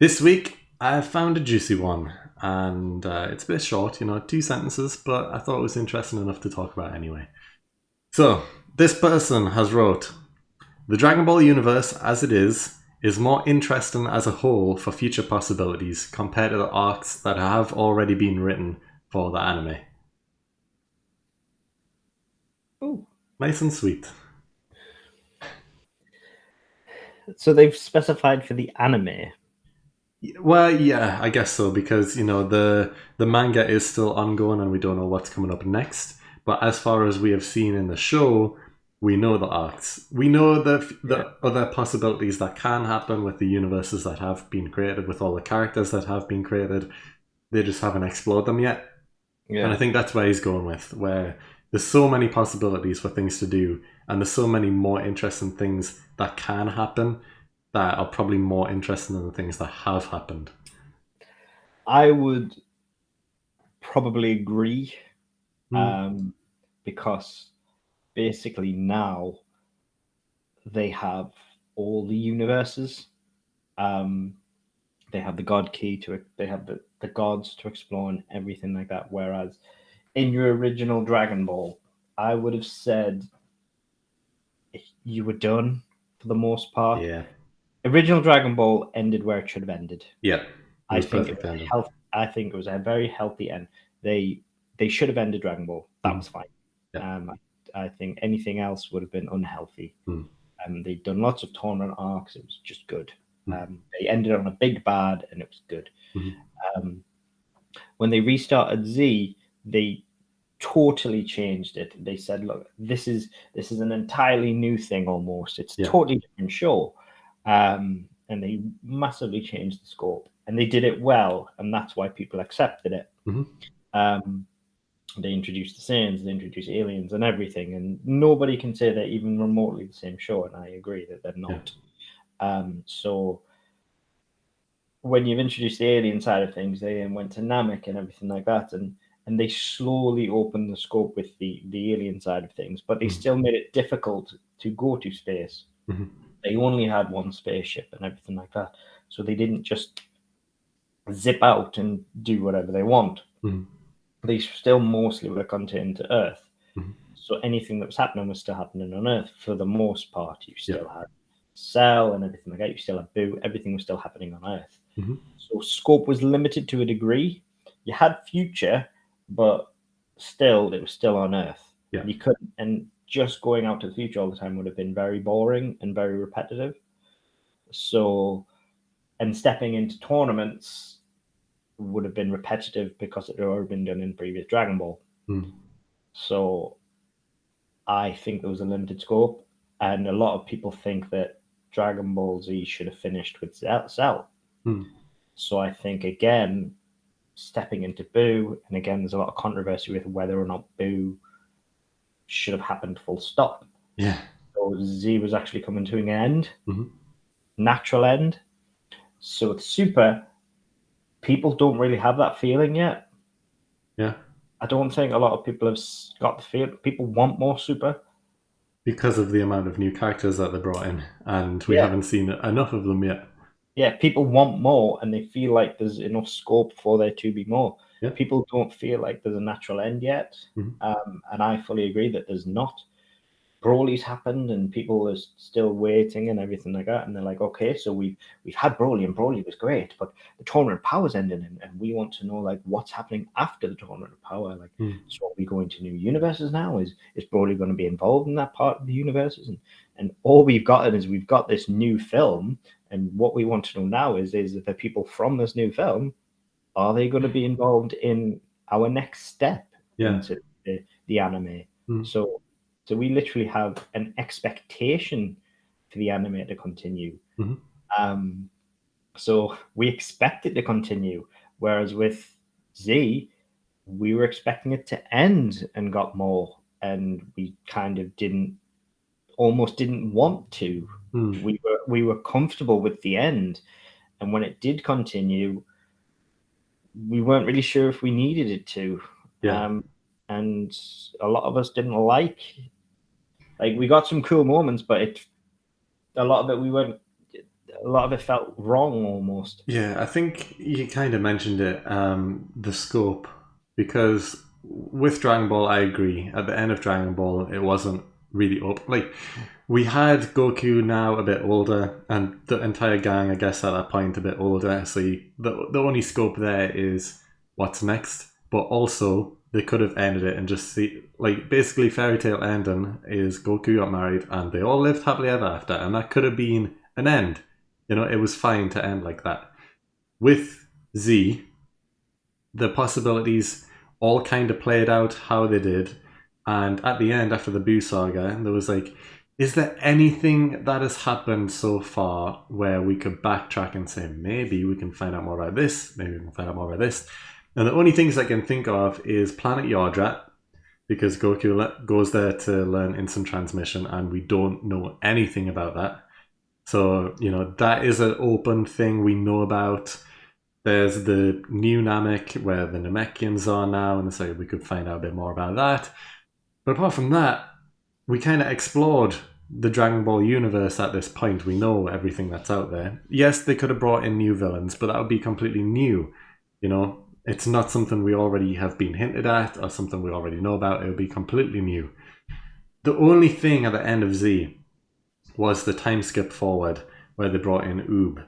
This week, I found a juicy one, and it's a bit short, 2 sentences, but I thought it was interesting enough to talk about anyway. So, this person has wrote, "The Dragon Ball universe, as it is more interesting as a whole for future possibilities compared to the arcs that have already been written for the anime." Ooh. Nice and sweet. So they've specified for the anime. Well, yeah, I guess so because the manga is still ongoing and we don't know what's coming up next. But as far as we have seen in the show, we know the arcs. We know the other possibilities that can happen with the universes that have been created, with all the characters that have been created. They just haven't explored them yet, and I Yeah. think that's where he's going with. Where there's so many possibilities for things to do, and there's so many more interesting things that can happen that are probably more interesting than the things that have happened. I would probably agree, Mm. um, because basically now they have all the universes. Um, they have the God key to it. They have the gods to explore and everything like that. Whereas in your original Dragon Ball, I would have said you were done for the most part. Yeah, Original Dragon Ball ended where it should have ended. yeah, it I was think it perfect was ending. health. I think it was a very healthy end. They should have ended Dragon Ball. That Mm. was fine. Yeah. I think anything else would have been unhealthy. Mm. They'd done lots of tournament arcs. It was just good. Mm. They ended on a big bad, and it was good. Mm. Um, when they restarted Z, they totally changed it. They said, "Look, this is an entirely new thing. Almost, it's a Yeah. totally different show." And they massively changed the scope, and they did it well, and that's why people accepted it. Mm-hmm. Um, they introduced the Saiyans, they introduced aliens and everything, and nobody can say they're even remotely the same show. And I agree that they're Yeah. not. So when you've introduced the alien side of things, they then went to Namek and everything like that, and they slowly opened the scope with the alien side of things, but they Mm-hmm. still made it difficult to go to space. Mm-hmm. They only had one spaceship and everything like that, so they didn't just zip out and do whatever they want. Mm-hmm. They still mostly were contained to Earth. Mm-hmm. So anything that was happening was still happening on Earth for the most part. You Yeah. still had Cell and everything like that. You still had Boo. Everything was still happening on Earth. Mm-hmm. So scope was limited to a degree. You had future, but still, it was still on Earth. Yeah. You couldn't, and just going out to the future all the time would have been very boring and very repetitive. So, and stepping into tournaments would have been repetitive because it had already been done in previous Dragon Ball. Mm. So I think there was a limited scope, and a lot of people think that Dragon Ball Z should have finished with Cell. Mm. So I think again, stepping into Boo, and again, there's a lot of controversy with whether or not Boo should have happened full stop. Yeah. So Z was actually coming to an end, Mm-hmm. natural end. So with Super, people don't really have that feeling yet. Yeah. I don't think a lot of people have got the feel. People want more Super. Because of the amount of new characters that they brought in, and we Yeah, haven't seen enough of them yet. yeah. People want more, and they feel like there's enough scope for there to be more. Yeah. People don't feel like there's a natural end yet, Mm-hmm. and I fully agree that there's not. Broly's happened and people are still waiting and everything like that. And they're like, okay, so we've had Broly and Broly was great, but the tournament of power's ending and we want to know like what's happening after the tournament of power. Like, Mm. so are we going to new universes now? Is Broly going to be involved in that part of the universes? And all we've gotten is we've got this new film, and what we want to know now is the people from this new film, are they going to be involved in our next step Yeah. into the anime? Mm. So, so we literally have an expectation for the anime to continue. Mm-hmm. Um, so we expect it to continue, whereas with Z, we were expecting it to end and got more, and we kind of almost didn't want to. Mm. We were comfortable with the end, and when it did continue, we weren't really sure if we needed it to. Yeah. Um, and a lot of us didn't like we got some cool moments, but a lot of it we weren't. a lot of it felt wrong almost. Yeah, I think you kind of mentioned it, the scope, because with Dragon Ball, I agree. At the end of Dragon Ball, it wasn't really up. Like, we had Goku now a bit older, and the entire gang, I guess, at that point a bit older. So the only scope there is what's next. But also, they could have ended it and just see, like, basically, fairy tale ending is Goku got married and they all lived happily ever after, and that could have been an end. You know, it was fine to end like that. With Z, the possibilities all kind of played out how they did. And at the end, after the Boo saga, there was like, is there anything that has happened so far where we could backtrack and say, maybe we can find out more about this, maybe we can find out more about this? And the only things I can think of is Planet Yardrat, because Goku goes there to learn instant transmission, and we don't know anything about that. So, you know, that is an open thing we know about. There's the new Namek where the Namekians are now, and so we could find out a bit more about that. But apart from that, we kind of explored the Dragon Ball universe at this point. We know everything that's out there. Yes, they could have brought in new villains, but that would be completely new. You know, it's not something we already have been hinted at or something we already know about. It would be completely new. The only thing at the end of Z was the time skip forward where they brought in Oob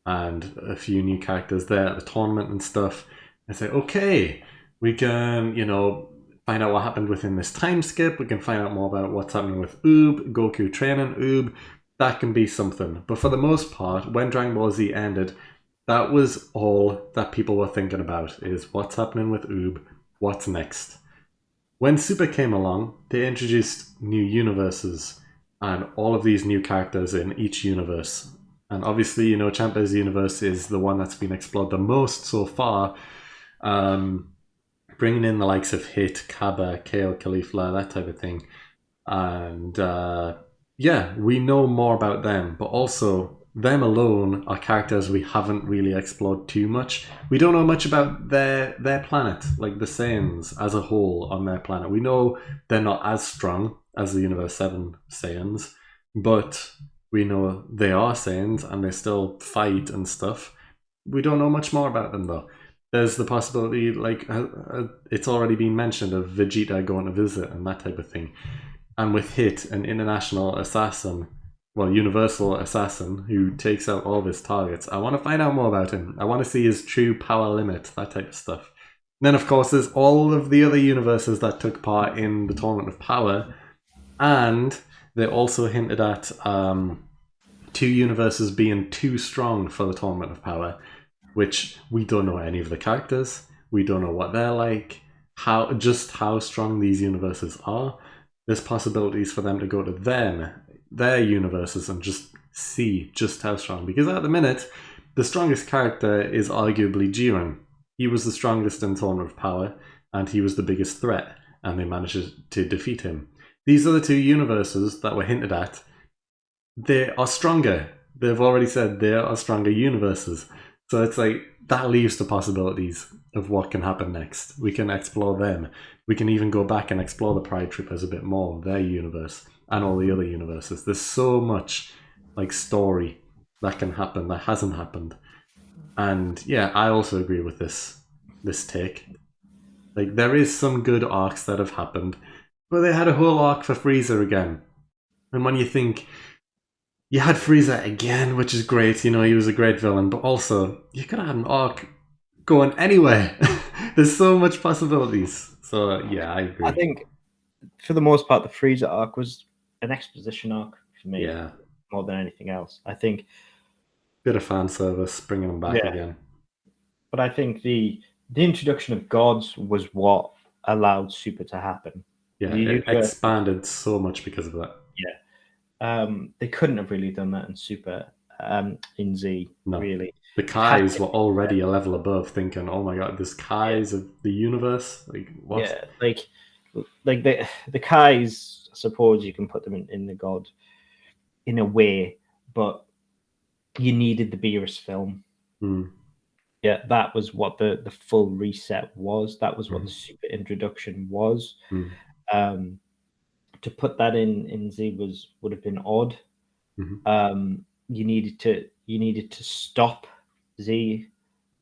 and a few new characters there at the tournament and stuff. I say, okay, we can, you know, find out what happened within this time skip. We can find out more about what's happening with Oob, Goku training Oob. That can be something. But for the most part, when Dragon Ball Z ended, that was all that people were thinking about is what's happening with Oob, what's next. When Super came along, they introduced new universes and all of these new characters in each universe. And obviously, you know, Champers universe is the one that's been explored the most so far. Um, Bringing in the likes of Hit, Kaba, Kale, Caulifla, that type of thing. And yeah, we know more about them, but also them alone are characters we haven't really explored too much. We don't know much about their planet, like the Saiyans as a whole on their planet. We know they're not as strong as the Universe 7 Saiyans, but we know they are Saiyans and they still fight and stuff. We don't know much more about them though. There's the possibility, like it's already been mentioned, of Vegeta going to visit and that type of thing. And with Hit, an international assassin, well, universal assassin who takes out all of his targets, I want to find out more about him. I want to see his true power limit, that type of stuff. And then, of course, there's all of the other universes that took part in the Tournament of Power, and they also hinted at two universes being too strong for the Tournament of Power, which we don't know any of the characters. We don't know what they're like, how strong these universes are. There's possibilities for them to go to their universes, and just see just how strong. Because at the minute, the strongest character is arguably Jiren. He was the strongest in Tournament of Power, and he was the biggest threat, and they managed to defeat him. These other two universes that were hinted at, they are stronger. They've already said they are stronger universes. So it's like that leaves the possibilities of what can happen next. We can explore them. We can even go back and explore the Pride Troopers a bit more, their universe, and all the other universes. There's so much like story that can happen that hasn't happened. And yeah, I also agree with this take. Like there is some good arcs that have happened, but they had a whole arc for Frieza again. And when you think you had Frieza again, which is great. You know, he was a great villain, but also you could have had an arc going anywhere. There's so much possibilities. So yeah, I I agree. think for the most part, the Frieza arc was an exposition arc for me Yeah, more than anything else. I think, bit of fan service, bringing him back yeah, again. but I think the introduction of gods was what allowed Super to happen. Yeah, The it universe, expanded so much because of that. yeah, they couldn't have really done that in Super, in Z, No, really. the It had Kais to were be, already a level above, thinking, "Oh my god, there's yeah, Kais of the universe." Like what? yeah, like the Kais. I suppose you can put them in the god in a way, but you needed the Beerus film. Hmm. Yeah, that was what the full reset was. That was what the Hmm. super introduction was. Hmm. Um, to put that in Z was would have been odd. Hmm. You needed to. you needed to stop Z.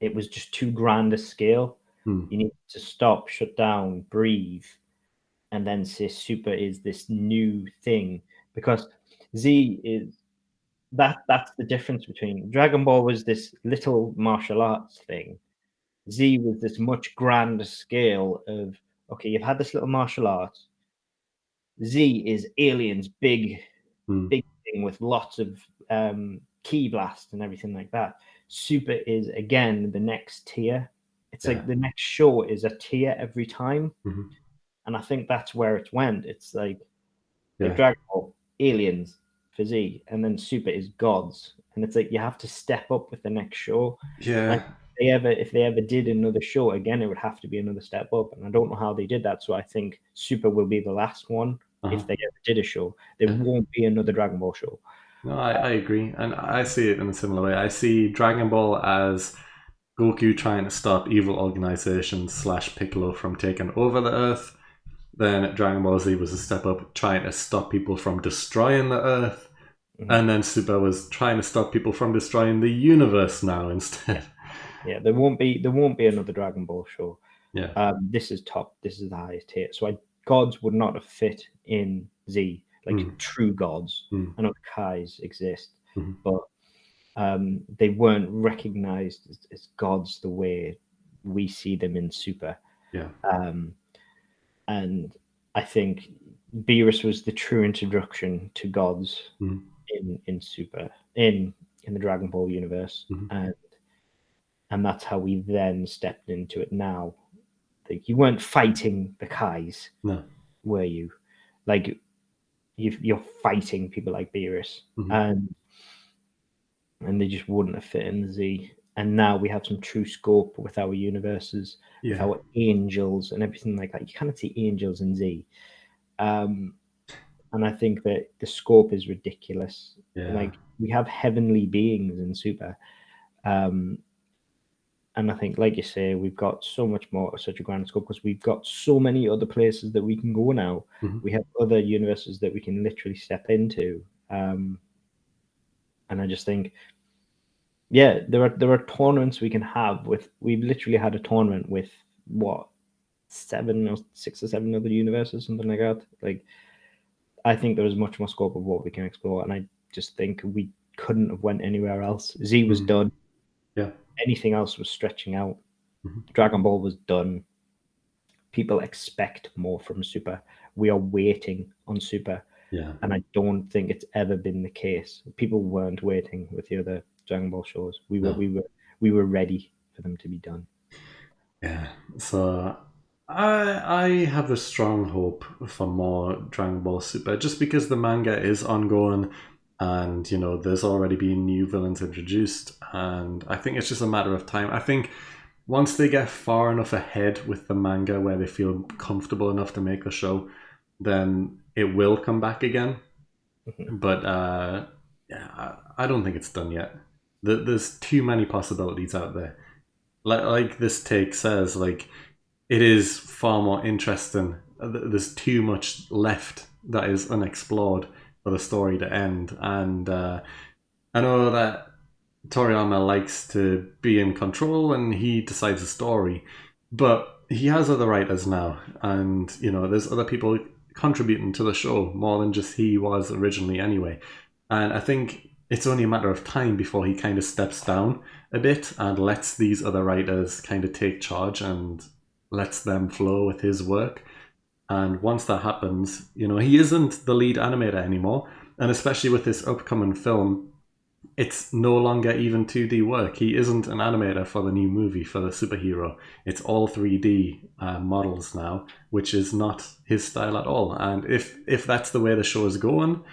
It was just too grand a scale. Hmm. You needed to stop, shut down, breathe, and then say Super is this new thing, because Z is that's the difference between Dragon Ball was this little martial arts thing. Z was this much grander scale of, okay, you've had this little martial arts. Z is aliens, big Hmm. thing with lots of key blast and everything like that. Super is again the next tier. It's Yeah. like the next show is a tier every time, Hmm. and I think that's where it went. It's like Yeah. Dragon Ball, aliens for Z, and then Super is gods, and it's like you have to step up with the next show. And Yeah. if they ever did another show again, it would have to be another step up, and I don't know how they did that. So I think Super will be the last one Uh-huh. if they ever did a show. There Yeah. won't be another Dragon Ball show. No, I agree. And I see it in a similar way. I see Dragon Ball as Goku trying to stop evil organizations slash Piccolo from taking over the Earth. Then Dragon Ball Z was a step up trying to stop people from destroying the Earth. Mhm. And then Super was trying to stop people from destroying the universe now instead. Yeah, there won't be another Dragon Ball show. Yeah. This is top. This is the highest tier. So gods would not have fit in Z, like Mm. true gods. Mm. I know Kais exist, Mhm. but they weren't recognized as gods the way we see them in Super. Yeah. Um, and I think Beerus was the true introduction to gods Mhm. in Super in the Dragon Ball universe, Mhm. and that's how we then stepped into it. Now, like, you weren't fighting the Kais, No. were you? Like you're fighting people like Beerus, Mhm. and they just wouldn't have fit in the Z. And now we have some true scope with our universes, with Yeah. our angels and everything like that. You cannot see angels in Z. Um, and I think that the scope is ridiculous. Yeah. Like, we have heavenly beings in Super. Um, and I think, like you say, we've got so much more, such a grand scope, because we've got so many other places that we can go now. Mhm. We have other universes that we can literally step into. And I just think, yeah, there are tournaments we can have with. We've literally had a tournament with what, 6 or 7 other universes, something like that. Like, I think there is much more scope of what we can explore, and I just think we couldn't have went anywhere else. Z was Mhm. done. Yeah. Anything else was stretching out. Mhm. Dragon Ball was done. People expect more from Super. We are waiting on Super, Yeah. and I don't think it's ever been the case. People weren't waiting with the other Dragon Ball shows. No. We were ready for them to be done. Yeah. So I have a strong hope for more Dragon Ball Super just because the manga is ongoing and there's already been new villains introduced and I think it's just a matter of time. I think once they get far enough ahead with the manga where they feel comfortable enough to make the show, then it will come back again. Mhm. But yeah, I don't think it's done yet. There's too many possibilities out there. Like this take says, like it is far more interesting. There's too much left that is unexplored for the story to end, and I know that Toriyama likes to be in control and he decides the story, but he has other writers now, and there's other people contributing to the show more than just he was originally anyway. And I think it's only a matter of time before he kind of steps down a bit and lets these other writers kind of take charge and lets them flow with his work. And once that happens, he isn't the lead animator anymore. And especially with this upcoming film, it's no longer even 2D work. He isn't an animator for the new movie for the superhero. It's all 3D models now, which is not his style at all. And if that's the way the show is going,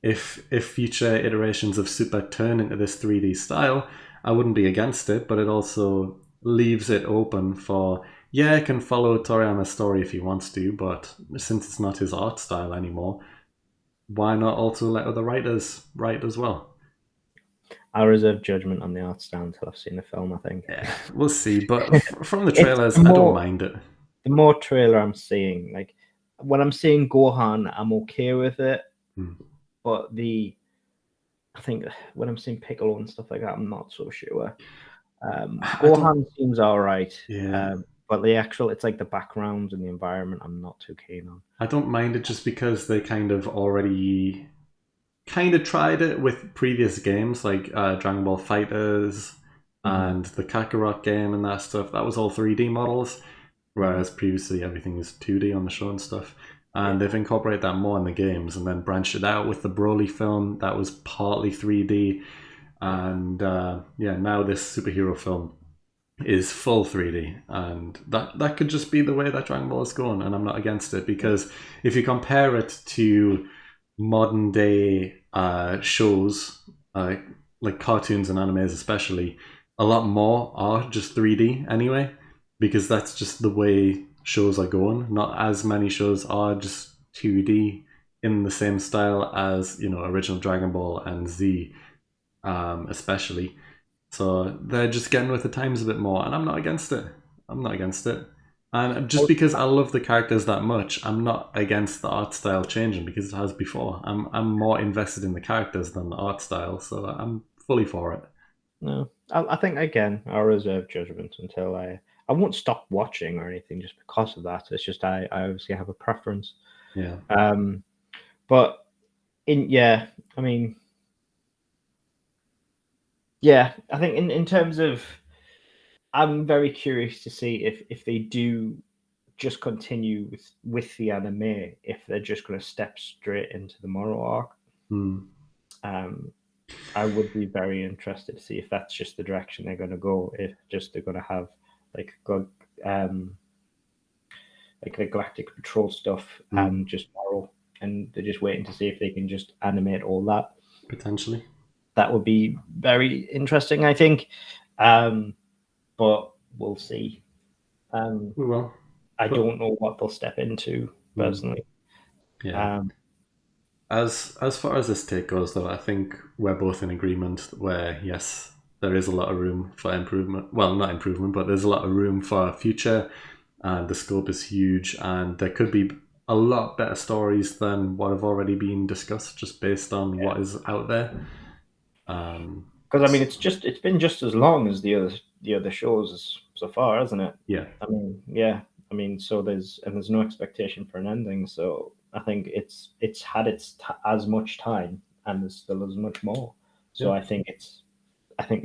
if future iterations of Super turn into this 3D style, I wouldn't be against it. But it also leaves it open for yeah, it can follow Toriyama's story if he wants to, but since it's not his art style anymore, why not also let other writers write as well? I reserve judgment on the art style until I've seen the film. I think Yeah, we'll see. But from the it's trailers, I don't mind it. the more trailer I'm seeing, like when I'm seeing Gohan, I'm okay with it. Hmm. But I think when I'm seeing Piccolo and stuff like that, I'm not so sure. I don't. Gohan seems all right, Yeah, but the actual, it's like the background and the environment, I'm not too keen on. I don't mind it just because they kind of tried it with previous games like Dragon Ball Fighters Hmm. and the Kakarot game and that stuff. That was all 3D models, Hmm. whereas previously everything was 2D on the show and stuff. And they've Yeah. incorporated that more in the games and then branched it out with the Broly film that was partly 3D. Yeah. And yeah, now this superhero film is full 3D, and that could just be the way that Dragon Ball is going, and I'm not against it Yeah. because if you compare it to modern day shows, like cartoons and animes especially, a lot more are just 3D anyway, because that's just the way shows are going. Not as many shows are just 2D in the same style as original Dragon Ball and Z, especially. So they're just getting with the times a bit more, and I'm not against it. I'm not against it. And just Well, because I love the characters that much, I'm not against the art style changing because it has before. I'm more invested in the characters than the art style, so I'm fully for it. no, I think again, I'll reserve judgment until I won't stop watching or anything just because of that. It's just I obviously have a preference. Yeah. Um, but yeah, I mean, yeah, I think in terms of, I'm very curious to see if they do just continue with the anime, if they're just going to step straight into the moral arc. Hmm. Um, I would be very interested to see if that's just the direction they're going to go. If just they're going to have like um, like the Galactic Patrol stuff Hmm. and just moral, and they're just waiting to see if they can just animate all that. Potentially. That would be very interesting, I think. Um, but we'll see. Um, We will. I But don't know what they'll step into hmm, personally. yeah. Um, As far as this take goes, though, I think we're both in agreement. Where yes, there is a lot of room for improvement. Well, not improvement, but there's a lot of room for future, and the scope is huge, and there could be a lot better stories than what have already been discussed, just based on yeah, what is out there. Um, because I mean, it's been just as long as the other shows so far, hasn't it? yeah, I mean, yeah. I mean, so there's no expectation for an ending. So I think it's had as much time, and there's still as much more. So yeah, I think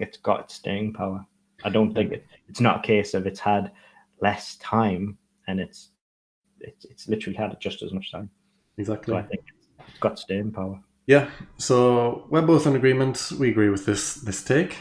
it's got its staying power. I don't yeah, think it's not a case of it's had less time, and it's literally had just as much time. So I exactly. think it's got staying power. Yeah, so we're both in agreement. We agree with this take.